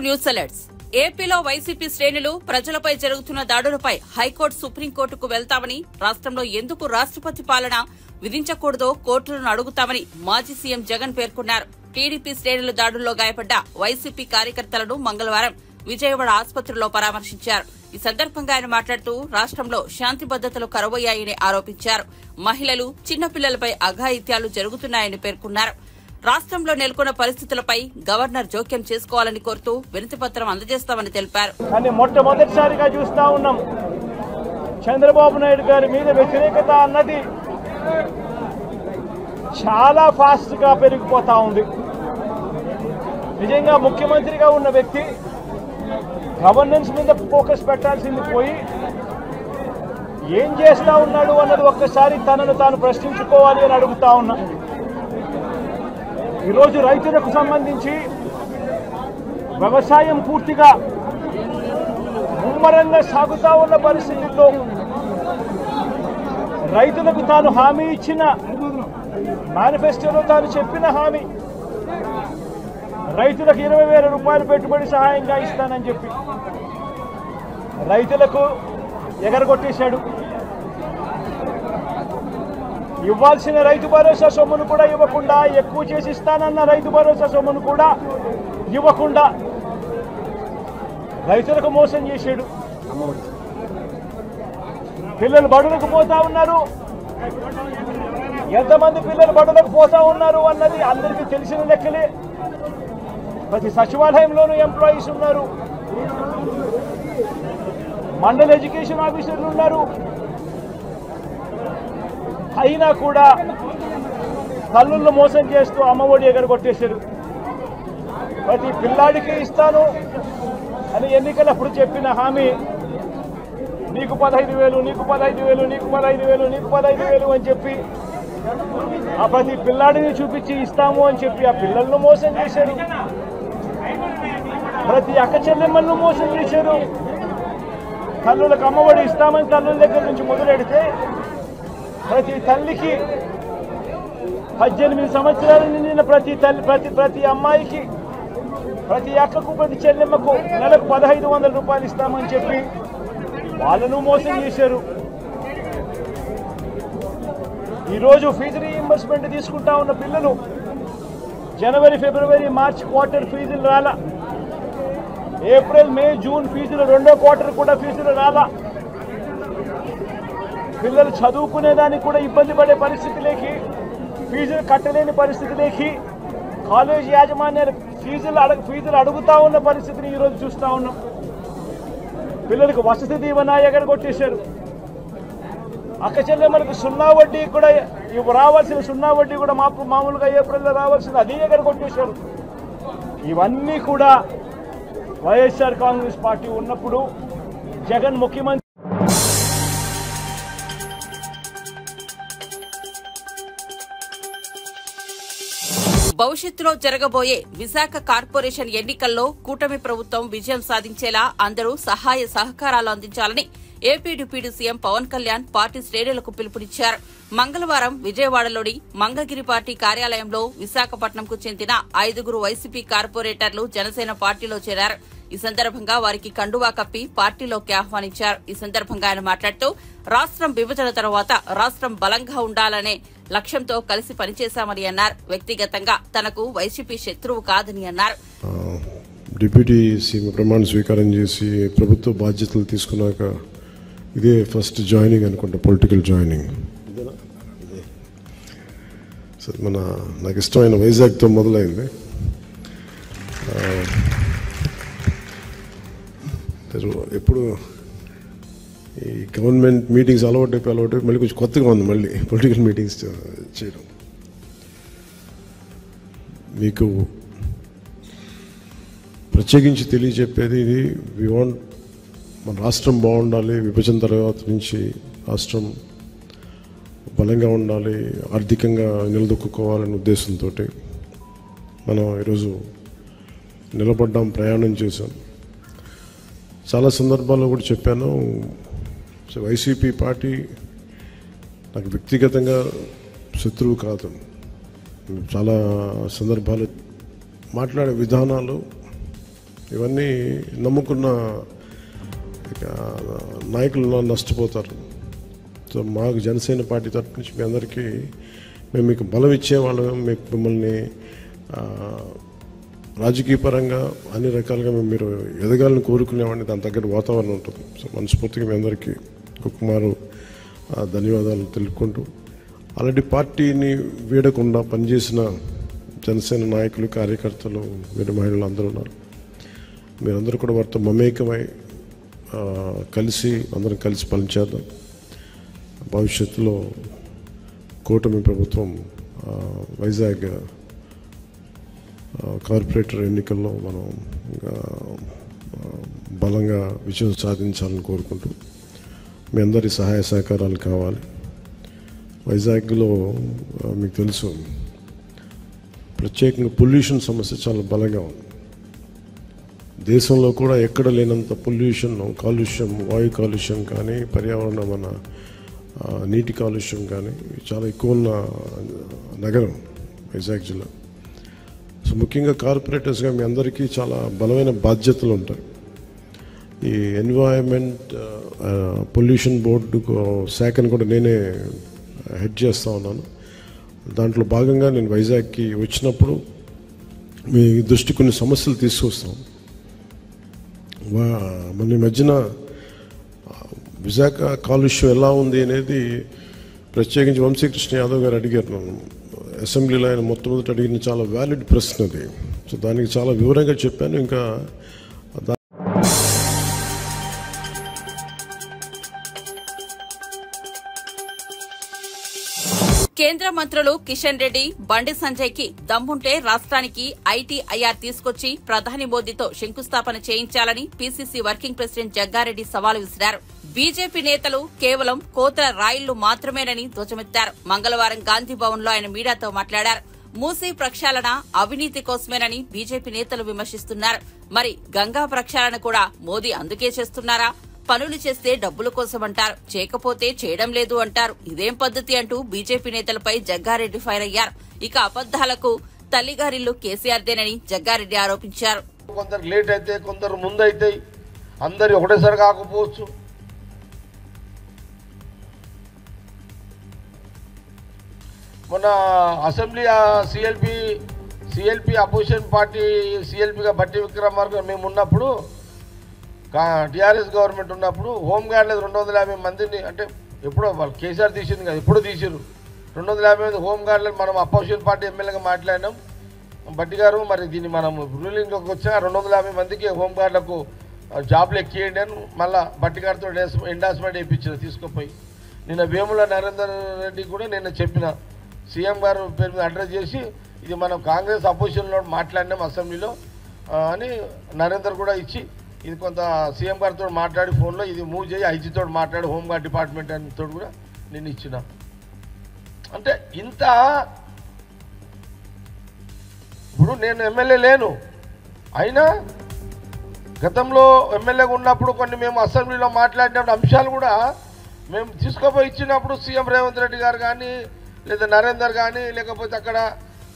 Welcome to news alerts. ఏపీలో YCP శ్రేణులు ప్రజలపై జరుగుతున్న దాడులపై హైకోర్టు సుప్రీంకోర్టుకు వెళ్తామని, రాష్ట్రంలో ఎందుకు రాష్ట్రపతి పాలన విధించకూడదో కోర్టులను అడుగుతామని మాజీ సీఎం జగన్ పేర్కొన్నారు. టీడీపీ శ్రేణుల దాడుల్లో గాయపడ్డ వైసీపీ కార్యకర్తలను మంగళవారం విజయవాడ ఆసుపత్రిలో పరామర్శించారు. ఈ సందర్భంగా ఆయన మాట్లాడుతూ రాష్ట్రంలో శాంతి భద్రతలు కరువయ్యాయని ఆరోపించారు. మహిళలు, చిన్నపిల్లలపై అఘాయిత్యాలు జరుగుతున్నాయని పేర్కొన్నారు. రాష్ట్రంలో నెలకొన్న పరిస్థితులపై గవర్నర్ జోక్యం చేసుకోవాలని కోరుతూ వినతిపత్రం అందజేస్తామని తెలిపారు. కానీ మొట్టమొదటిసారిగా చూస్తా ఉన్నాం, చంద్రబాబు నాయుడు గారి మీద వ్యతిరేకత అన్నది చాలా ఫాస్ట్ గా పెరిగిపోతా ఉంది. నిజంగా ముఖ్యమంత్రిగా ఉన్న వ్యక్తి గవర్నెన్స్ మీద ఫోకస్ పెట్టాల్సింది పోయి ఏం చేస్తా ఉన్నాడు అన్నది ఒక్కసారి తనను తాను ప్రశ్నించుకోవాలి అని అడుగుతా ఉన్నా. ఈరోజు రైతులకు సంబంధించి వ్యవసాయం పూర్తిగా ముమ్మరంగా సాగుతా ఉన్న పరిస్థితుల్లో రైతులకు తాను హామీ ఇచ్చిన మేనిఫెస్టోలో తాను చెప్పిన హామీ, రైతులకు 20,000 రూపాయలు పెట్టుబడి సహాయంగా ఇస్తానని చెప్పి రైతులకు ఎగరగొట్టేశాడు. ఇవ్వాల్సిన రైతు భరోసా సొమ్మును కూడా ఇవ్వకుండా, ఎక్కువ చేసి ఇస్తానన్న రైతు భరోసా సొమ్మును కూడా ఇవ్వకుండా రైతులకు మోసం చేశాడు. పిల్లలు బడులకు పోతా ఉన్నారు. ఎంతమంది పిల్లలు బడులకు పోతా ఉన్నారు అన్నది అందరికీ తెలిసిన లెక్కలే. ప్రతి సచివాలయంలోనూ ఎంప్లాయీస్ ఉన్నారు, మండల ఎడ్యుకేషన్ ఆఫీసర్లు ఉన్నారు. అయినా కూడా తల్లులను మోసం చేస్తూ అమ్మఒడి ఎగరగొట్టేశారు. ప్రతి పిల్లాడికి ఇస్తాను అని ఎన్నికలప్పుడు చెప్పిన హామీ, నీకు 15,000, నీకు 15,000, నీకు 15,000, నీకు 15,000 అని చెప్పి ఆ ప్రతి పిల్లాడిని చూపించి ఇస్తాము అని చెప్పి ఆ పిల్లలను మోసం చేశారు. ప్రతి అక్క చెల్లెమ్మలను మోసం చేశారు. తల్లులకు అమ్మఒడి ఇస్తామని తల్లుల దగ్గర నుంచి మొదలెడితే ప్రతి తల్లికి 18 సంవత్సరాలు నిండిన ప్రతి అమ్మాయికి, ప్రతి అక్కకు, ప్రతి చెల్లెమ్మకు నెలకు 1,500 రూపాయలు ఇస్తామని చెప్పి వాళ్ళను మోసం చేశారు. ఈరోజు ఫీజు రీయింబర్స్మెంట్ తీసుకుంటా ఉన్న పిల్లలు జనవరి, ఫిబ్రవరి, మార్చి క్వార్టర్ ఫీజులు రాలా. ఏప్రిల్, మే, జూన్ ఫీజులు, రెండో క్వార్టర్ కూడా ఫీజులు రాలా. పిల్లలు చదువుకునేదానికి కూడా ఇబ్బంది పడే పరిస్థితిలోకి, ఫీజులు కట్టలేని పరిస్థితిలోకి, కాలేజ్ యాజమాన్యాలు ఫీజులు అడుగుతా ఉన్న పరిస్థితిని ఈరోజు చూస్తూ ఉన్నాం. పిల్లలకు వసతి దీవెన ఎగరగొట్టేశారు. అక్క చెల్లెమ్మలకు సున్నా వడ్డీ కూడా రావాల్సిన సున్నా వడ్డీ కూడా మామూలుగా ఏప్రిల్లో రావాల్సింది, అది ఎగరగొట్టేశారు. ఇవన్నీ కూడా వైఎస్ఆర్ కాంగ్రెస్ పార్టీ ఉన్నప్పుడు జగన్ ముఖ్యమంత్రి భవిష్యత్తులో జరగబోయే విశాఖ కార్పొరేషన్ ఎన్నికల్లో కూటమి ప్రభుత్వం విజయం సాధించేలా అందరూ సహాయ సహకారాలు అందించాలని AP deputy CM Pawan Kalyan party శ్రేణులకు పిలుపునిచ్చారు. మంగళవారం విజయవాడలోని మంగళగిరి పార్టీ కార్యాలయంలో విశాఖపట్నంకు చెందిన 5 వైసీపీ కార్పొరేటర్లు జనసేన పార్టీలో చేరారు. ఈ సందర్భంగా వారికి కండువా కప్పి పార్టీలోకి ఆహ్వానించారు. ఈ సందర్భంగా ఆయన మాట్లాడుతూ రాష్ట్రం విభజన తర్వాత రాష్ట్రం బలంగా ఉండాలనే లక్ష్యంతో కలిసి పనిచేశామని అన్నారు. వ్యక్తిగతంగా తనకు వైసీపీ శత్రువు కాదని అన్నారు. డిప్యూటీ సీఎం ప్రమాణ స్వీకారం చేసి ప్రభుత్వ బాధ్యతలు తీసుకున్నాక ఇదే ఫస్ట్ జాయినింగ్ అనుకుంటా, పొలిటికల్ జాయినింగ్. నాకు ఇష్టమైన వైజాగ్తో మొదలైంది. ఎప్పుడు ఈ గవర్నమెంట్ మీటింగ్స్ అలవాటు మళ్ళీ కొంచెం కొత్తగా ఉంది మళ్ళీ పొలిటికల్ మీటింగ్స్ చేయడం. మీకు ప్రత్యేకించి తెలియజెప్పేది ఇది, మన రాష్ట్రం బాగుండాలి, విభజన తర్వాత నుంచి రాష్ట్రం బలంగా ఉండాలి, ఆర్థికంగా నిలదొక్కుకోవాలనే ఉద్దేశంతో మనం ఈరోజు నిలబడ్డాం, ప్రయాణం చేశాం. చాలా సందర్భాల్లో కూడా చెప్పాను, వైసీపీ పార్టీ నాకు వ్యక్తిగతంగా శత్రువు కాదు. చాలా సందర్భాలు మాట్లాడే విధానాలు ఇవన్నీ నమ్ముకున్న నాయకులు నష్టపోతారు. సో మాకు జనసేన పార్టీ తరఫు నుంచి మీ అందరికీ మేము మీకు బలం ఇచ్చేవాళ్ళం, మిమ్మల్ని రాజకీయ పరంగా అన్ని రకాలుగా మీరు ఎదగాలని కోరుకునేవాడిని. దాని తగ్గట్టు వాతావరణం ఉంటుంది. సో మనస్ఫూర్తిగా మీ అందరికీ ఒక్కమారు ధన్యవాదాలు తెలుపుకుంటూ, ఆల్రెడీ పార్టీని వీడకుండా పనిచేసిన జనసేన నాయకులు, కార్యకర్తలు, వీరి మహిళలు అందరూ ఉన్నారు. మీరందరూ కూడా వారితో మమేకమై అందరం కలిసి పనిచేద్దాం. భవిష్యత్తులో కూటమి ప్రభుత్వం వైజాగ్ కార్పొరేటర్ ఎన్నికల్లో మనం బలంగా విజయం సాధించాలని కోరుకుంటూ, మీ అందరి సహాయ సహకారాలు కావాలి. వైజాగ్లో మీకు తెలుసు, ప్రత్యేకంగా పొల్యూషన్ సమస్య చాలా బలంగా ఉంది. దేశంలో కూడా ఎక్కడ లేనంత పొల్యూషన్, కాలుష్యం, వాయు కాలుష్యం కానీ, పర్యావరణ మన నీటి కాలుష్యం కానీ చాలా ఎక్కువ ఉన్న నగరం వైజాగ్ జిల్లా. సో ముఖ్యంగా కార్పొరేటర్స్గా మీ అందరికీ చాలా బలమైన బాధ్యతలు ఉంటాయి. ఈ ఎన్వైరన్మెంట్ పొల్యూషన్ బోర్డు శాఖను కూడా నేనే హెడ్ చేస్తూ ఉన్నాను. దాంట్లో భాగంగా నేను వైజాగ్కి వచ్చినప్పుడు మీ దృష్టి కొన్ని సమస్యలు తీసుకొస్తాం. మన ఈ మధ్యన విశాఖ కాలుష్యం ఎలా ఉంది అనేది ప్రత్యేకించి వంశీకృష్ణ యాదవ్ గారు అడిగారు నన్ను అసెంబ్లీలో. ఆయన మొట్టమొదటి అడిగిన చాలా వ్యాలిడ్ ప్రశ్న అది. సో దానికి చాలా వివరంగా చెప్పాను. ఇంకా కేంద్ర మంత్రులు కిషన్ రెడ్డి, బండి సంజయ్ కి దమ్ముంటే రాష్ట్రానికి ఐటీఐఆర్ తీసుకొచ్చి ప్రధాని మోదీతో శంకుస్థాపన చేయించాలని పీసీసీ వర్కింగ్ ప్రెసిడెంట్ జగ్గారెడ్డి సవాలు విసిరారు. బీజేపీ నేతలు కేవలం కోతల రాయిళ్లు మాత్రమేనని ధ్వజమెత్తారు. మంగళవారం గాంధీ భవన్ లో ఆయన మీడియాతో మాట్లాడారు. మూసీ ప్రక్షాళన అవినీతి కోసమేనని బీజేపీ నేతలు విమర్శిస్తున్నారు. మరి గంగా ప్రక్షాళన కూడా మోదీ అందుకే చేస్తున్నారా? పనులు చేస్తే డబ్బుల కోసం అంటారు, చేయకపోతే చేయడం లేదు అంటారు. ఇదేం పద్ధతి అంటూ బీజేపీ నేతలపై జగ్గారెడ్డి ఫైర్ అయ్యారు. ఇక అబద్దాలకు తల్లిగారిల్లు కేసీఆర్దేనని జగ్గారెడ్డి ఆరోపించారు. కొందరు లేట్ అయితే, కొందరు ముందు అయితే, అందరు ఒకటేసారి కాకపోవచ్చు. మొన్న అసెంబ్లీ సిఎల్పి అపోజిషన్ పార్టీ సిఎల్పిగా బట్టి విక్రమార్క మేము ఉన్నప్పుడు, టీఆర్ఎస్ గవర్నమెంట్ ఉన్నప్పుడు హోంగార్డ్లు 250 మందిని, అంటే ఎప్పుడో వాళ్ళు కేసీఆర్ తీసింది కదా, ఎప్పుడో తీసిరు 250 మంది హోంగార్డ్లను మనం అపోజిషన్ పార్టీ ఎమ్మెల్యేగా మాట్లాడినాం. బట్టి గారు మరి దీన్ని మనం రూలింగ్లోకి వచ్చా 250 మందికి హోంగార్డులకు జాబ్లు ఎక్కియండి అని మళ్ళీ బట్టి గారితో ఎండార్స్మెంట్ వేయించారు తీసుకుపోయి. నిన్న వేముల నరేందర్ రెడ్డి కూడా నేను చెప్పిన, సీఎం గారు పేరు మీద అడ్రస్ చేసి ఇది మనం కాంగ్రెస్ అపోజిషన్లో మాట్లాడినాం అసెంబ్లీలో అని నరేందర్ కూడా ఇచ్చి, ఇది కొంత సీఎం గారితో మాట్లాడి ఫోన్లో ఇది మూవ్ చేయి, ఐజీతో మాట్లాడి హోంగార్డ్ డిపార్ట్మెంట్ అనితో కూడా నేను ఇచ్చిన. అంటే ఇంత ఇప్పుడు నేను ఎమ్మెల్యే లేను, అయినా గతంలో ఎమ్మెల్యేగా ఉన్నప్పుడు కొన్ని మేము అసెంబ్లీలో మాట్లాడినప్పుడు అంశాలు కూడా మేము తీసుకుపోయి ఇచ్చినప్పుడు సీఎం రేవంత్ రెడ్డి గారు కానీ, లేదా నరేందర్ కానీ, లేకపోతే అక్కడ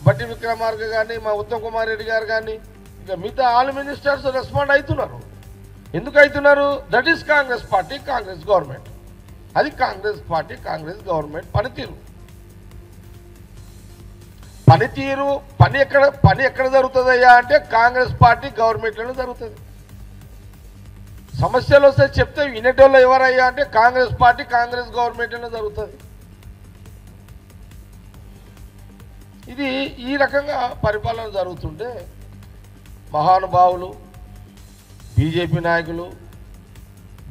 బట్టి విక్రమార్క కానీ, మా ఉత్తమ్ కుమార్ రెడ్డి గారు కానీ, ఇంకా మిగతా ఆల్ మినిస్టర్స్ రెస్పాండ్ అవుతున్నారు. ఎందుకు అవుతున్నారు? That is Congress party, Congress government. అది కాంగ్రెస్ పార్టీ, కాంగ్రెస్ గవర్నమెంట్ పనితీరు. పని ఎక్కడ జరుగుతుందయ్యా అంటే కాంగ్రెస్ పార్టీ గవర్నమెంట్లోనే జరుగుతుంది. సమస్యలు వస్తే చెప్తే వినేటోళ్ళు ఎవరయ్యా అంటే కాంగ్రెస్ పార్టీ, కాంగ్రెస్ గవర్నమెంట్లోనే జరుగుతుంది. ఇది ఈ రకంగా పరిపాలన జరుగుతుంటే మహానుభావులు, బీజేపీ నాయకులు,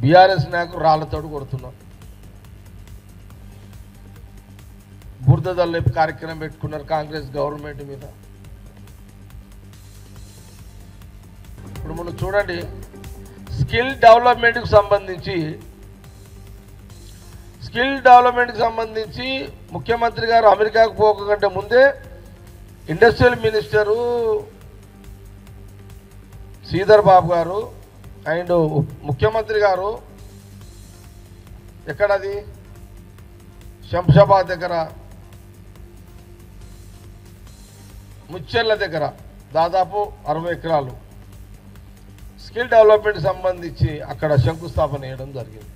బీఆర్ఎస్ నాయకులు రాళ్లతోడు కొడుతున్నారు. బురదల్లో కార్యక్రమం పెట్టుకున్నారు కాంగ్రెస్ గవర్నమెంట్ మీద. ఇప్పుడు మనం చూడండి, స్కిల్ డెవలప్మెంట్కి సంబంధించి ముఖ్యమంత్రి గారు అమెరికాకు పోకంటే ముందే ఇండస్ట్రియల్ మినిస్టరు శ్రీధర్ బాబు గారు అండ్ ముఖ్యమంత్రి గారు ఎక్కడది శంషాబాద్ దగ్గర, ముచ్చెర్ల దగ్గర దాదాపు 60 ఎకరాలు స్కిల్ డెవలప్మెంట్ సంబంధించి అక్కడ శంకుస్థాపన చేయడం జరిగింది.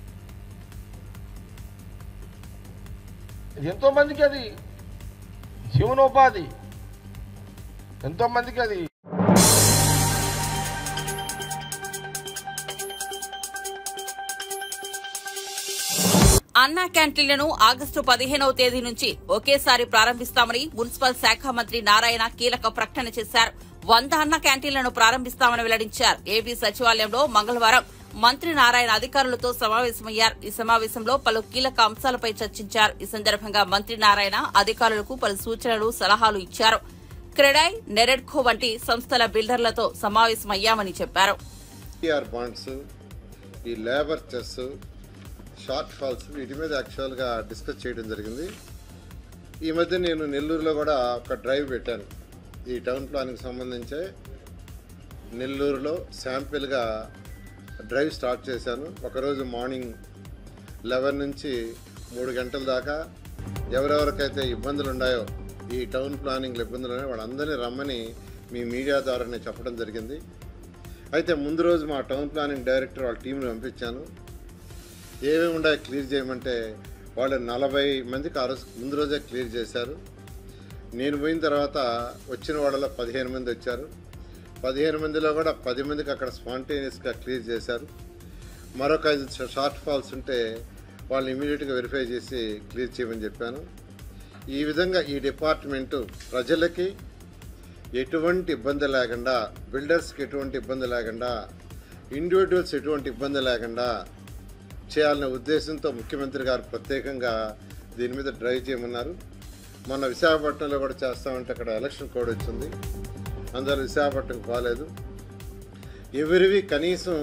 ఇది ఎంతోమందికి అది జీవనోపాధి, ఎంతోమందికి అది అన్నా క్యాంటీన్లను ఆగస్టు 15వ తేదీ నుంచి ఒకేసారి ప్రారంభిస్తామని మున్సిపల్ శాఖ మంత్రి నారాయణ కీలక ప్రకటన చేశారు. 100 అన్న క్యాంటీన్లను ప్రారంభిస్తామని వెల్లడించారు. ఏపీ సచివాలయంలో మంగళవారం మంత్రి నారాయణ అధికారులతో సమావేశమయ్యారు. ఈ సమావేశంలో పలు కీలక అంశాలపై చర్చించారు. ఈ సందర్భంగా మంత్రి నారాయణ అధికారులకు పలు సూచనలు, సలహాలు ఇచ్చారు. క్రెడాయ్, నెరెడ్కో వంటి సంస్థల బిల్డర్లతో సమావేశమయ్యామని చెప్పారు. షార్ట్ ఫాల్స్ వీటి మీద యాక్చువల్గా డిస్కస్ చేయడం జరిగింది. ఈ మధ్య నేను నెల్లూరులో కూడా ఒక డ్రైవ్ పెట్టాను. ఈ టౌన్ ప్లానింగ్ సంబంధించే నెల్లూరులో శాంపిల్గా డ్రైవ్ స్టార్ట్ చేశాను. ఒకరోజు మార్నింగ్ 11 నుంచి 3 గంటల దాకా ఎవరెవరికైతే ఇబ్బందులు ఉన్నాయో, ఈ టౌన్ ప్లానింగ్లో ఇబ్బందులు ఉన్నాయో వాళ్ళందరినీ రమ్మని మీ మీడియా ద్వారానే చెప్పడం జరిగింది. అయితే ముందు రోజు మా టౌన్ ప్లానింగ్ డైరెక్టర్ వాళ్ళ టీంని పంపించాను. ఏమేమి ఉన్నాయో క్లియర్ చేయమంటే వాళ్ళు 40 మందికి ఆ రోజు ముందు రోజే క్లియర్ చేశారు. నేను పోయిన తర్వాత వచ్చిన వాళ్ళలో 15 మంది వచ్చారు. 15 మందిలో కూడా 10 మందికి అక్కడ స్పాంటేనియస్గా క్లియర్ చేశారు. మరొక 5 షార్ట్ ఫాల్స్ ఉంటే వాళ్ళు ఇమీడియట్గా వెరిఫై చేసి క్లియర్ చేయమని చెప్పాను. ఈ విధంగా ఈ డిపార్ట్మెంటు ప్రజలకి ఎటువంటి ఇబ్బంది లేకుండా, బిల్డర్స్కి ఎటువంటి ఇబ్బంది లేకుండా, ఇండివిజువల్స్ ఎటువంటి ఇబ్బంది లేకుండా చేయాలనే ఉద్దేశంతో ముఖ్యమంత్రి గారు ప్రత్యేకంగా దీని మీద డ్రైవ్ చేయమన్నారు. మొన్న విశాఖపట్నంలో కూడా చేస్తామంటే అక్కడ ఎలక్షన్ కోడ్ వచ్చింది, అందరూ విశాఖపట్నం పోలేదు. ఎవరివి కనీసం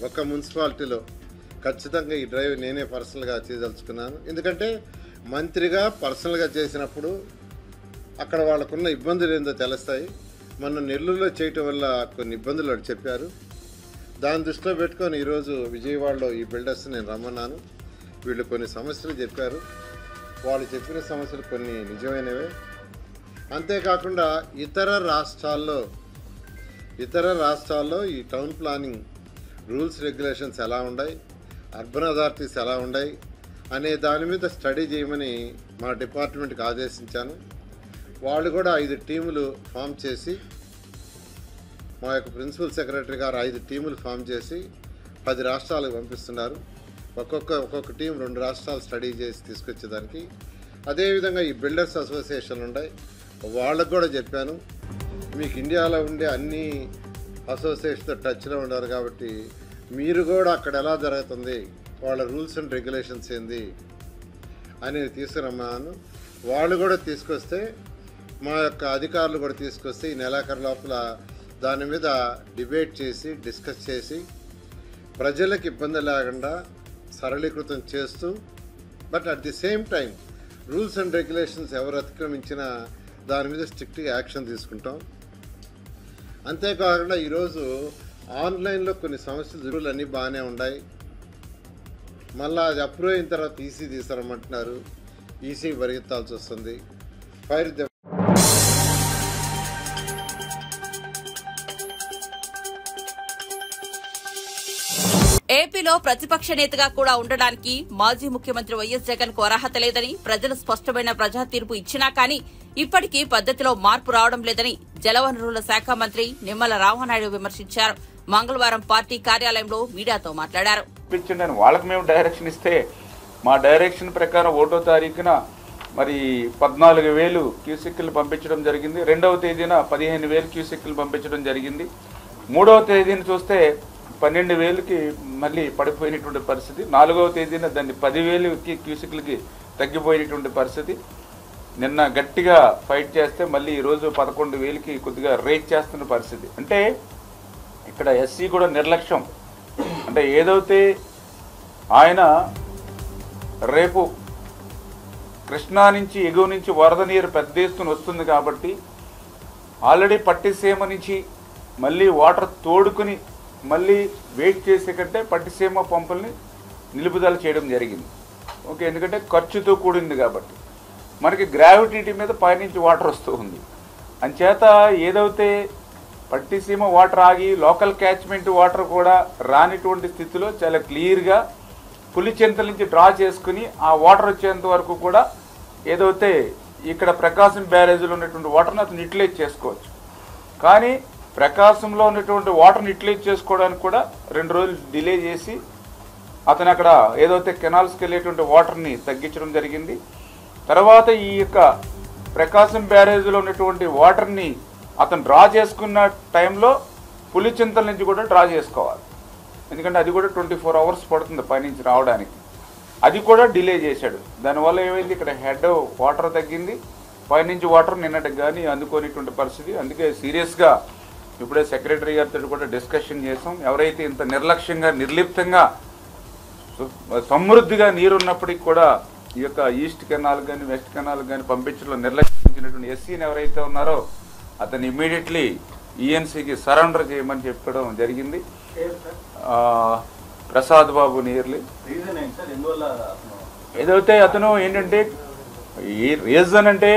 ఒక మున్సిపాలిటీలో ఖచ్చితంగా ఈ డ్రైవ్ నేనే పర్సనల్గా చేయదలుచుకున్నాను. ఎందుకంటే మంత్రిగా పర్సనల్గా చేసినప్పుడు అక్కడ వాళ్ళకున్న ఇబ్బందులు ఏందో తెలుస్తాయి. మొన్న నెల్లూరులో చేయటం వల్ల కొన్ని ఇబ్బందులు వాళ్ళు చెప్పారు. దాన్ని దృష్టిలో పెట్టుకొని ఈరోజు విజయవాడలో ఈ బిల్డర్స్ నేను రమ్మన్నాను. వీళ్ళు కొన్ని సమస్యలు చెప్పారు. వాళ్ళు చెప్పిన సమస్యలు కొన్ని నిజమైనవే. అంతేకాకుండా ఇతర రాష్ట్రాల్లో ఈ టౌన్ ప్లానింగ్ రూల్స్ రెగ్యులేషన్స్ ఎలా ఉన్నాయి, అర్బన్ అథారిటీస్ ఎలా ఉన్నాయి అనే దాని మీద స్టడీ చేయమని మా డిపార్ట్మెంట్కి ఆదేశించాను. వాళ్ళు కూడా 5 టీములు ఫామ్ చేసి, మా యొక్క ప్రిన్సిపల్ సెక్రటరీ గారు 5 టీములు ఫామ్ చేసి 10 రాష్ట్రాలకు పంపిస్తున్నారు. ఒక్కొక్క టీం 2 రాష్ట్రాలు స్టడీ చేసి తీసుకొచ్చేదానికి. అదేవిధంగా ఈ బిల్డర్స్ అసోసియేషన్లు ఉన్నాయి, వాళ్ళకు కూడా చెప్పాను, మీకు ఇండియాలో ఉండే అన్ని అసోసియేషన్తో టచ్లో ఉన్నారు కాబట్టి మీరు కూడా అక్కడ ఎలా జరుగుతుంది, వాళ్ళ రూల్స్ అండ్ రెగ్యులేషన్స్ ఏంది అనేది తీసుకురమ్మన్నాను. వాళ్ళు కూడా తీసుకొస్తే, మా యొక్క అధికారులు కూడా తీసుకొస్తే ఈ నెలాఖరు లోపల దాని మీద డిబేట్ చేసి, డిస్కస్ చేసి, ప్రజలకు ఇబ్బంది లేకుండా సరళీకృతం చేస్తూ, but at the same time rules and regulations ఎవరు అతిక్రమించినా దాని మీద స్ట్రిక్ట్గా యాక్షన్ తీసుకుంటాం. అంతేకాకుండా ఈరోజు ఆన్లైన్లో కొన్ని సమస్యలు రూల్ అన్నీ బాగానే ఉన్నాయి. మళ్ళీ అది అప్రూవ్ అయిన తర్వాత ఈసీ తీసారమంటున్నారు. ఈసీ పరిగెత్తాల్సి వస్తుంది. ఏపీలో ప్రతిపక్ష నేతగా కూడా ఉండడానికి మాజీ ముఖ్యమంత్రి వైఎస్ జగన్ కు అర్హత లేదని ప్రజలు స్పష్టమైన ప్రజా తీర్పు ఇచ్చినా కానీ ఇప్పటికీ పద్దతిలో మార్పు రావడం లేదని జలవనరుల శాఖ మంత్రి నిమ్మల రామానాయుడు విమర్శించారు. మంగళవారం పార్టీ కార్యాలయంలో మీడియాతో మాట్లాడారు. వాళ్ళకి మేము డైరెక్షన్ ఇస్తే మా డైరెక్షన్ ప్రకారం 1వ తారీఖున మరి 14,000 క్యూసెక్కులు పంపించడం జరిగింది. 2వ తేదీన 15,000 క్యూసెక్కులు పంపించడం జరిగింది. 3వ తేదీన చూస్తే 12,000కి మళ్ళీ పడిపోయినటువంటి పరిస్థితి. 4వ తేదీన దాన్ని 10,000 క్యూసెక్లకి తగ్గిపోయినటువంటి పరిస్థితి. నిన్న గట్టిగా ఫైట్ చేస్తే మళ్ళీ ఈరోజు 11,000కి కొద్దిగా రేట్ చేస్తున్న పరిస్థితి. అంటే ఇక్కడ ఎస్సీ కూడా నిర్లక్ష్యం. అంటే ఏదైతే ఆయన రేపు కృష్ణా నుంచి ఎగువ నుంచి వరద నీరు పెద్ద ఎత్తున వస్తుంది కాబట్టి ఆల్రెడీ పట్టిసీమ నుంచి మళ్ళీ వాటర్ తోడుకుని మళ్ళీ వెయిట్ చేసే కంటే పట్టిసీమ పంపుల్ని నిలుపుదల చేయడం జరిగింది. ఓకే, ఎందుకంటే ఖర్చుతో కూడింది కాబట్టి మనకి గ్రావిటీ మీద పైనుంచి వాటర్ వస్తూ ఉంది. అంచేత ఏదైతే పట్టిసీమ వాటర్ ఆగి లోకల్ క్యాచ్మెంట్ వాటర్ కూడా రానిటువంటి స్థితిలో చాలా క్లియర్గా పులిచెంతల నుంచి డ్రా చేసుకుని ఆ వాటర్ వచ్చేంత వరకు కూడా ఏదైతే ఇక్కడ ప్రకాశం బ్యారేజ్లో ఉన్నటువంటి వాటర్ని అతను యూటిలైజ్ చేసుకోవచ్చు. కానీ ప్రకాశంలో ఉన్నటువంటి వాటర్ని యూటిలైజ్ చేసుకోవడానికి కూడా 2 రోజులు డిలే చేసి అతను అక్కడ ఏదైతే కెనాల్స్కి వెళ్ళేటువంటి వాటర్ని తగ్గించడం జరిగింది. తర్వాత ఈ యొక్క ప్రకాశం బ్యారేజ్లో ఉన్నటువంటి వాటర్ని అతను డ్రా చేసుకున్న టైంలో పులిచింతల నుంచి కూడా డ్రా చేసుకోవాలి. ఎందుకంటే అది కూడా 24 అవర్స్ పడుతుంది పైనుంచి రావడానికి. అది కూడా డిలే చేశాడు. దానివల్ల ఏమైంది, ఇక్కడ హెడ్ వాటర్ తగ్గింది, పైనుంచి వాటర్ నిన్నటికి కానీ అందుకోనిటువంటి పరిస్థితి. అందుకే సీరియస్గా ఇప్పుడే సెక్రటరీ గారితో కూడా డిస్కషన్ చేసాం. ఎవరైతే ఇంత నిర్లక్ష్యంగా నిర్లిప్తంగా సమృద్ధిగా నీరున్నప్పటికీ కూడా ఈ యొక్క ఈస్ట్ కెనాల్ కానీ వెస్ట్ కెనాల్ కానీ పంపించడంలో నిర్లక్ష్యించినటువంటి ఎస్సీని ఎవరైతే ఉన్నారో అతను ఇమ్మీడియట్లీ ఈఎన్సీకి సరెండర్ చేయమని చెప్పడం జరిగింది. ప్రసాద్ బాబు నియర్లీ ఏదైతే అతను ఏంటంటే ఈ రీజన్ అంటే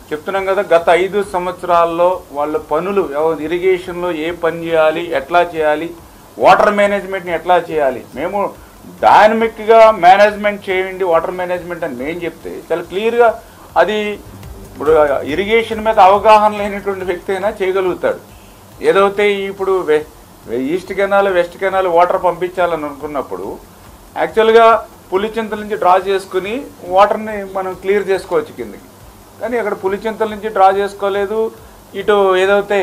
చెప్తున్నాం కదా, గత 5 సంవత్సరాల్లో వాళ్ళ పనులు ఇరిగేషన్లో ఏ పని చేయాలి, ఎట్లా చేయాలి, వాటర్ మేనేజ్మెంట్ని ఎట్లా చేయాలి, మేము డైనమిక్గా మేనేజ్మెంట్ చేయండి వాటర్ మేనేజ్మెంట్ అని నేను చెప్తే చాలా క్లియర్గా అది ఇప్పుడు ఇరిగేషన్ మీద అవగాహన లేనటువంటి వ్యక్తి అయినా చేయగలుగుతాడు. ఏదైతే ఇప్పుడు east canal west canal water పంపించాలని అనుకున్నప్పుడు యాక్చువల్గా పులిచింతల నుంచి డ్రా చేసుకుని వాటర్ని మనం క్లియర్ చేసుకోవచ్చు కిందకి. కానీ అక్కడ పులిచింతల నుంచి డ్రా చేసుకోలేదు. ఇటు ఏదైతే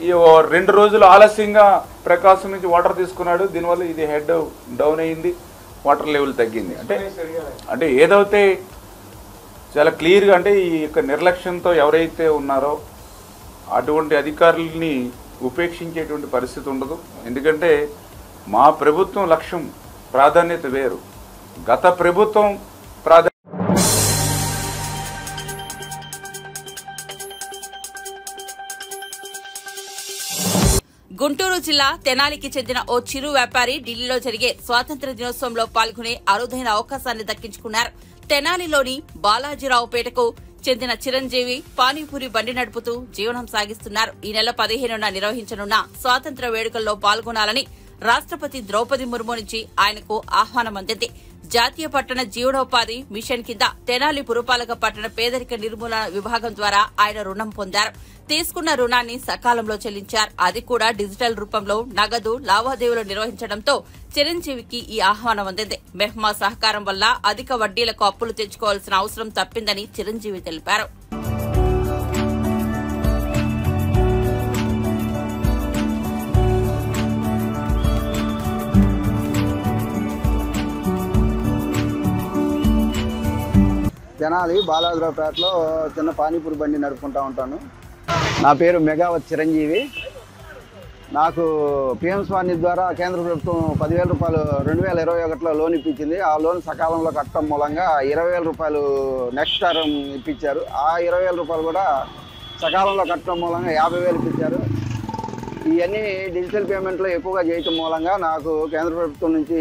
ఈ 2 రోజులు ఆలస్యంగా ప్రకాశం నుంచి వాటర్ తీసుకున్నాడు. దీనివల్ల ఇది హెడ్ డౌన్ అయింది, వాటర్ లెవెల్ తగ్గింది. అంటే ఏదైతే చాలా క్లియర్గా అంటే ఈ యొక్క నిర్లక్ష్యంతో ఎవరైతే ఉన్నారో అటువంటి అధికారులని ఉపేక్షించేటువంటి పరిస్థితి ఉండదు. ఎందుకంటే మా ప్రభుత్వం లక్ష్యం ప్రాధాన్యత వేరు, గత ప్రభుత్వం గుంటూరు జిల్లా తెనాలికి చెందిన ఓ చిరు వ్యాపారి ఢిల్లీలో జరిగే స్వాతంత్ర్య దినోత్సవంలో పాల్గొనే అరుదైన అవకాశాన్ని దక్కించుకున్నారు. తెనాలిలోని బాలాజీరావుపేటకు చెందిన చిరంజీవి పానీపూరి బండి నడుపుతూ జీవనం సాగిస్తున్నారు. ఈ నెల 15న నిర్వహించనున్న స్వాతంత్ర్య వేడుకల్లో పాల్గొనాలని రాష్ట్రపతి ద్రౌపది ముర్ము నుంచి ఆయనకు ఆహ్వానం అందింది. జాతీయ పట్టణ జీవనోపాధి మిషన్ కింద తెనాలి పురపాలక పట్టణ పేదరిక నిర్మూలన విభాగం ద్వారా ఆయన రుణం పొందారు. తీసుకున్న రుణాన్ని సకాలంలో చెల్లించారు. అది కూడా డిజిటల్ రూపంలో నగదు లావాదేవీలు నిర్వహించడంతో చిరంజీవికి ఈ ఆహ్వానం అందింది. మెహ్మా సహకారం వల్ల అధిక వడ్డీలకు అప్పులు తెచ్చుకోవాల్సిన అవసరం తప్పిందని చిరంజీవి తెలిపారు. తెనాలి బాలాజీరావుపేటలో చిన్న పానీపూరి బండి నడుపుకుంటూ ఉంటాను. నా పేరు మెగావత్ చిరంజీవి. నాకు పిఎం స్వామి ద్వారా కేంద్ర ప్రభుత్వం 10,000 రూపాయలు 2021లో లోన్ ఇప్పించింది. ఆ లోన్ సకాలంలో కట్టడం మూలంగా 20,000 రూపాయలు నెక్స్ట్ టర్మ్ ఇప్పించారు. ఆ 20,000 రూపాయలు కూడా సకాలంలో కట్టడం మూలంగా 50,000 ఇప్పించారు. ఇవన్నీ డిజిటల్ పేమెంట్లో ఎక్కువగా చేయటం మూలంగా నాకు కేంద్ర ప్రభుత్వం నుంచి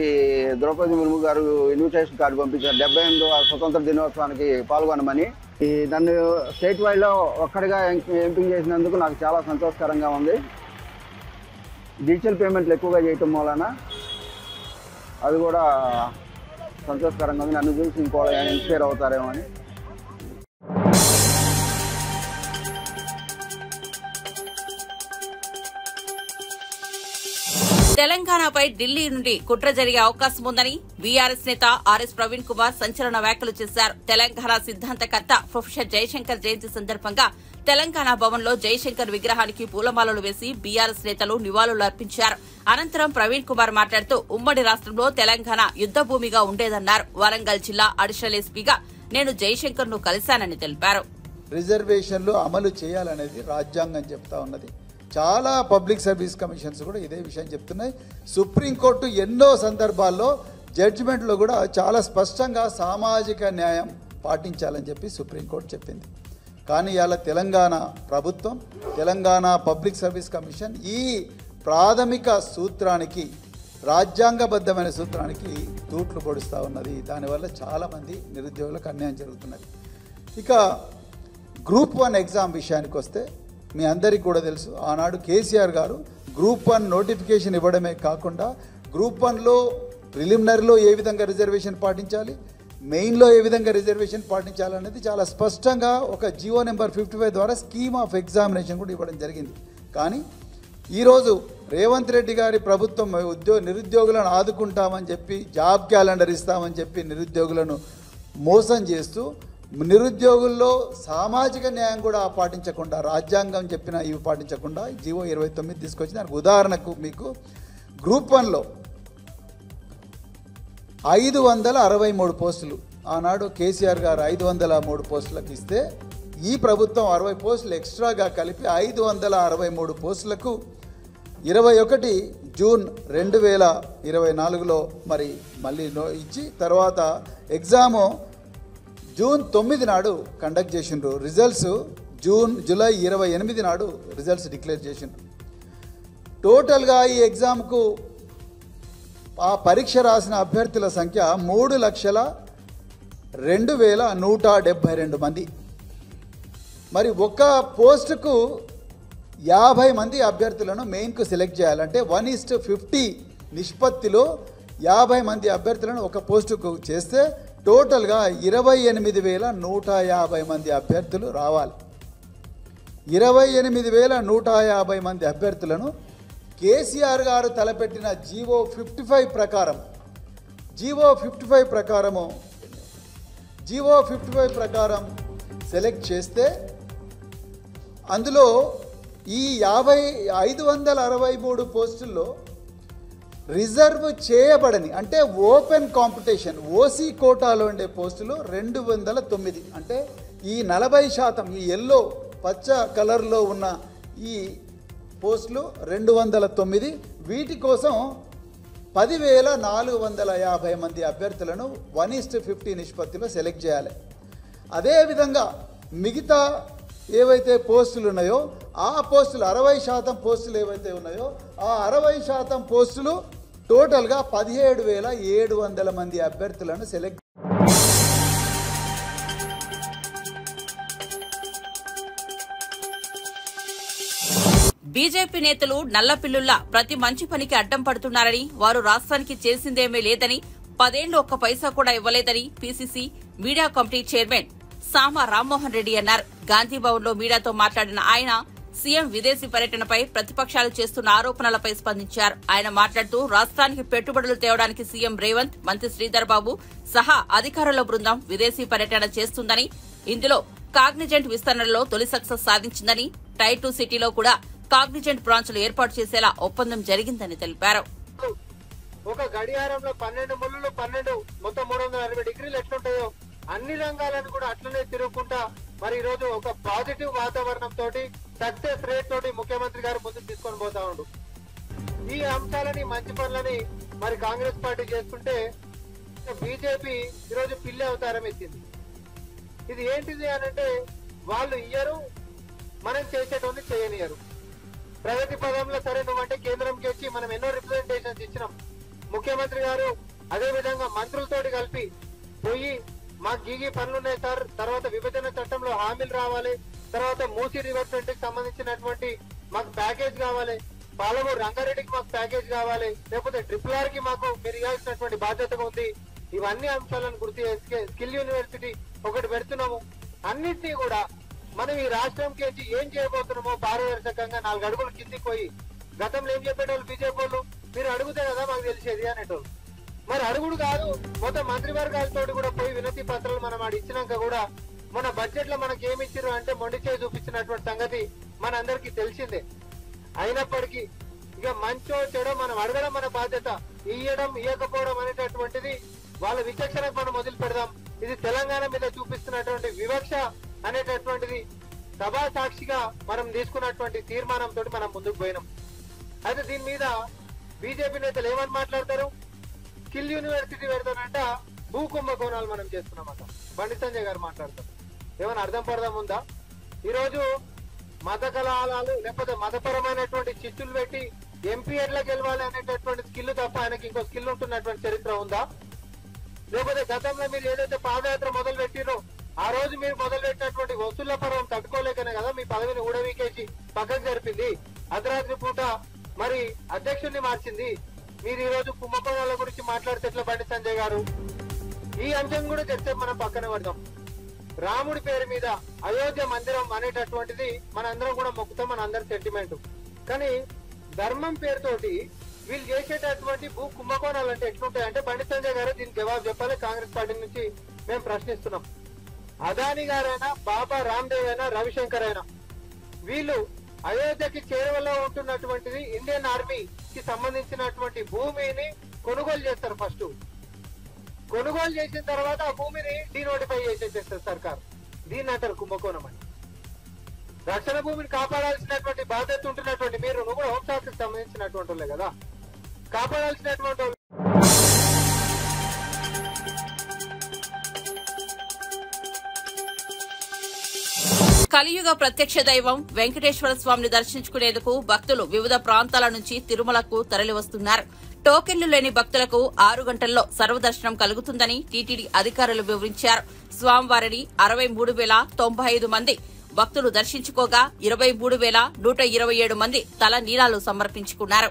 ద్రౌపది ముర్ము గారు ఇన్విటేషన్ కార్డు పంపించారు 78వ స్వతంత్ర దినోత్సవానికి పాల్గొనమని. నన్ను స్టేట్ వైడ్లో ఒక్కడిగా ఎంపిక చేసినందుకు నాకు చాలా సంతోషకరంగా ఉంది. డిజిటల్ పేమెంట్లు ఎక్కువగా చేయటం మూలన అది కూడా సంతోషకరంగా ఉంది. నన్ను చూసి ఇంకో ఇన్స్పైర్ అవుతారేమో అని. తెలంగాణపై ఢిల్లీ నుండి కుట్ర జరిగే అవకాశం ఉందని బీఆర్ఎస్ నేత ఆర్ఎస్ ప్రవీణ్ కుమార్ సంచలన వ్యాఖ్యలు చేశారు. తెలంగాణ సిద్ధాంతకర్త ప్రొఫెసర్ జయశంకర్ జయంతి సందర్భంగా తెలంగాణ భవన్లో జయశంకర్ విగ్రహానికి పూలమాలలు వేసి బీఆర్ఎస్ నేతలు నివాళులు అర్పించారు. అనంతరం ప్రవీణ్ కుమార్ మాట్లాడుతూ ఉమ్మడి రాష్ట్రంలో తెలంగాణ యుద్ద భూమిగా ఉండేదన్నారు. వరంగల్ జిల్లా అడిషనల్ ఎస్పీగా నేను జయశంకర్ ను కలిశానని తెలిపారు. రిజర్వేషన్లు అమలు చేయాలనేది రాజ్యాంగం చెప్తా ఉన్నది. చాలా పబ్లిక్ సర్వీస్ కమిషన్స్ కూడా ఇదే విషయం చెప్తున్నాయి. సుప్రీంకోర్టు ఎన్నో సందర్భాల్లో జడ్జిమెంట్లో కూడా చాలా స్పష్టంగా సామాజిక న్యాయం పాటించాలని చెప్పి సుప్రీంకోర్టు చెప్పింది. కానీ ఇవాళ తెలంగాణ ప్రభుత్వం, తెలంగాణ పబ్లిక్ సర్వీస్ కమిషన్ ఈ ప్రాథమిక సూత్రానికి, రాజ్యాంగబద్ధమైన సూత్రానికి తూట్లు పొడుస్తూ ఉన్నది. దానివల్ల చాలామంది నిరుద్యోగులకు అన్యాయం జరుగుతున్నది. ఇక గ్రూప్ 1 ఎగ్జామ్ విషయానికి వస్తే మీ అందరికీ కూడా తెలుసు, ఆనాడు కేసీఆర్ గారు గ్రూప్ 1 నోటిఫికేషన్ ఇవ్వడమే కాకుండా గ్రూప్ 1లో ప్రిలిమినరీలో ఏ విధంగా రిజర్వేషన్ పాటించాలి, మెయిన్లో ఏ విధంగా రిజర్వేషన్ పాటించాలనేది చాలా స్పష్టంగా ఒక జియో నెంబర్ 55 ద్వారా స్కీమ్ ఆఫ్ ఎగ్జామినేషన్ కూడా ఇవ్వడం జరిగింది. కానీ ఈరోజు రేవంత్ రెడ్డి గారి ప్రభుత్వం నిరుద్యోగులను ఆదుకుంటామని చెప్పి జాబ్ క్యాలెండర్ ఇస్తామని చెప్పి నిరుద్యోగులను మోసం చేస్తూ నిరుద్యోగుల్లో సామాజిక న్యాయం కూడా పాటించకుండా, రాజ్యాంగం చెప్పిన ఇవి పాటించకుండా జియో 29 తీసుకొచ్చి, దానికి ఉదాహరణకు మీకు గ్రూప్ 1లో 563 పోస్టులు ఆనాడు కేసీఆర్ గారు 503 పోస్టులకు ఇస్తే ఈ ప్రభుత్వం 60 పోస్టులు ఎక్స్ట్రాగా కలిపి 563 పోస్టులకు 21 జూన్ 2024లో మరి మళ్ళీ ఇచ్చి తర్వాత ఎగ్జాము జూన్ 9 నాడు కండక్ట్ చేసిండ్రు. రిజల్ట్స్ జూలై 28 నాడు రిజల్ట్స్ డిక్లేర్ చేసిండ్రు. టోటల్గా ఈ ఎగ్జామ్కు ఆ పరీక్ష రాసిన అభ్యర్థుల సంఖ్య 3,02,172 మంది. మరి ఒక్క పోస్టుకు 50 మంది అభ్యర్థులను మెయిన్కు సెలెక్ట్ చేయాలంటే 1:50 నిష్పత్తిలో 50 మంది అభ్యర్థులను ఒక పోస్టుకు చేస్తే టోటల్గా 28,150 మంది అభ్యర్థులు రావాలి. 28,150 మంది అభ్యర్థులను కేసీఆర్ గారు తలపెట్టిన జియో 55 ప్రకారం సెలెక్ట్ చేస్తే అందులో ఈ 563 పోస్టుల్లో రిజర్వ్ చేయబడని అంటే ఓపెన్ కాంపిటీషన్ ఓసీ కోటాలో ఉండే పోస్టులు 209. అంటే ఈ 40%, ఈ ఎల్లో పచ్చ కలర్లో ఉన్న ఈ పోస్టులు 209. వీటి కోసం 10,450 మంది అభ్యర్థులను 1:50 నిష్పత్తిలో సెలెక్ట్ చేయాలి. అదేవిధంగా మిగతా ఏవైతే పోస్టులు ఉన్నాయో ఆ పోస్టులు 60% పోస్టులు ఏవైతే ఉన్నాయో ఆ 60% పోస్టులు టోటల్గా 17,700 మంది అభ్యర్థులను సెలెక్ట్. బీజేపీ నేతలు నల్లపిల్లుల్లా ప్రతి మంచి పనికి అడ్డం పడుతున్నారని, వారు రాష్ట్రానికి చేసిందేమీ లేదని, 10 ఏళ్లు ఒక్క పైసా కూడా ఇవ్వలేదని పీసీసీ మీడియా కమిటీ చైర్మన్ సామా రామ్మోహన్ రెడ్డి అన్నారు. గాంధీభవన్ లో మీడియాతో మాట్లాడిన ఆయన సీఎం విదేశీ పర్యటనపై ప్రతిపక్షాలు చేస్తున్న ఆరోపణలపై స్పందించారు. ఆయన మాట్లాడుతూ రాష్ట్రానికి పెట్టుబడులు తేవడానికి సీఎం రేవంత్, మంత్రి శ్రీధర్ బాబు సహా అధికారుల బృందం విదేశీ పర్యటన చేస్తుందని, ఇందులో కాగ్నిజెంట్ విస్తరణలో తొలి సక్సెస్ సాధించిందని, టైర్ 2 సిటీలో కూడా కాగ్నిజెంట్ బ్రాంచ్లు ఏర్పాటు చేసేలా ఒప్పందం జరిగిందని తెలిపారు. ఒక గడియారంలో 12 ముళ్ళు 12 మొత్తం 360 డిగ్రీలు ఎట్లుంటాయో అన్ని రంగాలను కూడా అట్లనే తిరుగుకుంటా మరి ఈ రోజు ఒక పాజిటివ్ వాతావరణం తోటి సక్సెస్ రేట్ తోటి ముఖ్యమంత్రి గారు ముందుకు తీసుకొని పోతా ఉండు. ఈ అంశాలని మంచి పనులని మరి కాంగ్రెస్ పార్టీ చేసుకుంటే బీజేపీ ఈరోజు పిల్లి అవతారం ఎత్తింది. ఇది ఏంటిది అనంటే వాళ్ళు ఇయ్యరు, మనం చేసేటోని చేయనియరు. ప్రగతి పదంలో సరే నువ్వంటే కేంద్రంకి వచ్చి మనం ఎన్నో రిప్రజెంటేషన్స్ ఇచ్చినాం. ముఖ్యమంత్రి గారు అదే విధంగా మంత్రులతోటి కలిపి పోయి మాకు గీగి పనులున్నాయి సార్, తర్వాత విభజన చట్టంలో హామీలు రావాలి, తర్వాత మూసీ రివర్స్మెంట్ కి సంబంధించినటువంటి మాకు ప్యాకేజ్ కావాలి, పాలమూరు రంగారెడ్డికి మాకు ప్యాకేజ్ కావాలి, లేకపోతే RRR కి మాకు మీరు ఇవ్వాల్సినటువంటి బాధ్యత ఉంది. ఇవన్నీ అంశాలను గుర్తు చేసి స్కిల్ యూనివర్సిటీ ఒకటి పెడుతున్నాము. అన్నింటినీ కూడా మనం ఈ రాష్ట్రంకి వచ్చి ఏం చేయబోతున్నామో పారదర్శకంగా 4 అడుగులు కిందికి పోయి, గతంలో ఏం చెప్పేటోళ్ళు బీజేపీ వాళ్ళు, మీరు అడుగుతే కదా మాకు తెలిసేది అనేటోళ్ళు. మరి అడుగుడు కాదు, మొత్తం మంత్రివర్గాలతో కూడా పోయి వినతి పత్రాలు మనం ఆడ ఇచ్చినాక కూడా మన బడ్జెట్ లో మనకి ఏమి ఇచ్చారు అంటే మొండి చేయి చూపించినటువంటి సంగతి మన అందరికీ తెలిసిందే. అయినప్పటికీ ఇక మంచో చెడో మనం అడగడం మన బాధ్యత, ఇయ్యడం ఇయ్యకపోవడం అనేటటువంటిది వాళ్ళ విచక్షణకు మనం మొదలు పెడదాం. ఇది తెలంగాణ మీద చూపిస్తున్నటువంటి వివక్ష అనేటటువంటిది సభా సాక్షిగా మనం తీసుకున్నటువంటి తీర్మానంతో మనం ముందుకు పోయినాం. అయితే దీని మీద బీజేపీ నేతలు ఏమని మాట్లాడతారు, స్కిల్ యూనివర్సిటీ పెడతానంట భూ కుంభకోణాలు మనం చేస్తున్నామట బండి సంజయ్ గారు మాట్లాడతారు. ఏమైనా అర్థం పడదాం ఉందా? ఈరోజు మత కళాలు లేకపోతే మతపరమైనటువంటి చిచ్చులు పెట్టి ఎంపీ ఎట్లా గెలవాలి అనేటటువంటి స్కిల్ తప్ప ఆయనకి ఇంకో స్కిల్ ఉంటున్నటువంటి చరిత్ర ఉందా? లేకపోతే గతంలో మీరు ఏదైతే పాదయాత్ర మొదలు పెట్టిరో ఆ రోజు మీరు మొదలుపెట్టినటువంటి వసూళ్ల పర్వం తట్టుకోలేకనే కదా మీ పదవిని ఊడవీకేసి పక్కకు జరిపింది. అర్ధరాత్రి పూట మరి అధ్యక్షుడిని మార్చింది. మీరు ఈ రోజు కుంభకోణాల గురించి మాట్లాడితే ఎట్లా బండి సంజయ్ గారు? ఈ అంశం కూడా చర్చ మనం పక్కన పడదాం. రాముడి పేరు మీద అయోధ్య మందిరం అనేటటువంటిది మనందరం కూడా మొక్కుతాం, మన అందరి సెంటిమెంట్. కానీ ధర్మం పేరుతోటి వీళ్ళు చేసేటటువంటి భూ కుంభకోణాలు అంటే ఎట్లుంటాయంటే బండి సంజయ్ గారు దీనికి జవాబు చెప్పాలి. కాంగ్రెస్ పార్టీ నుంచి మేము ప్రశ్నిస్తున్నాం. అదాని గారైనా, బాబా రామ్దేవ్ అయినా, రవిశంకర్ అయినా వీళ్ళు అయోధ్యకి చేరువలో ఉంటున్నటువంటిది ఇండియన్ ఆర్మీకి సంబంధించినటువంటి భూమిని కొనుగోలు చేస్తారు. ఫస్ట్ కొనుగోలు చేసిన తర్వాత ఆ భూమిని డీనోటిఫై చేసేస్తారు సర్కార్. దీన్ని అంటారు కుంభకోణం అని. రక్షణ భూమిని కాపాడాల్సినటువంటి బాధ్యత ఉంటున్నటువంటి మీరు, నువ్వు కూడా హోంశాఖకు సంబంధించినటువంటి వాళ్ళే కదా, కాపాడాల్సినటువంటి వాళ్ళు. కలియుగ ప్రత్యక్ష దైవం వెంకటేశ్వర స్వామిని దర్శించుకునేందుకు భక్తులు వివిధ ప్రాంతాల నుంచి తిరుమలకు తరలివస్తున్నారు. టోకెన్లు లేని భక్తులకు 6 గంటల్లో సర్వదర్శనం కలుగుతుందని టీటీడీ అధికారులు వివరించారు. స్వామివారిని 63,095 మంది భక్తులు దర్శించుకోగా 23,127 మంది తల నీలాలు సమర్పించుకున్నారు.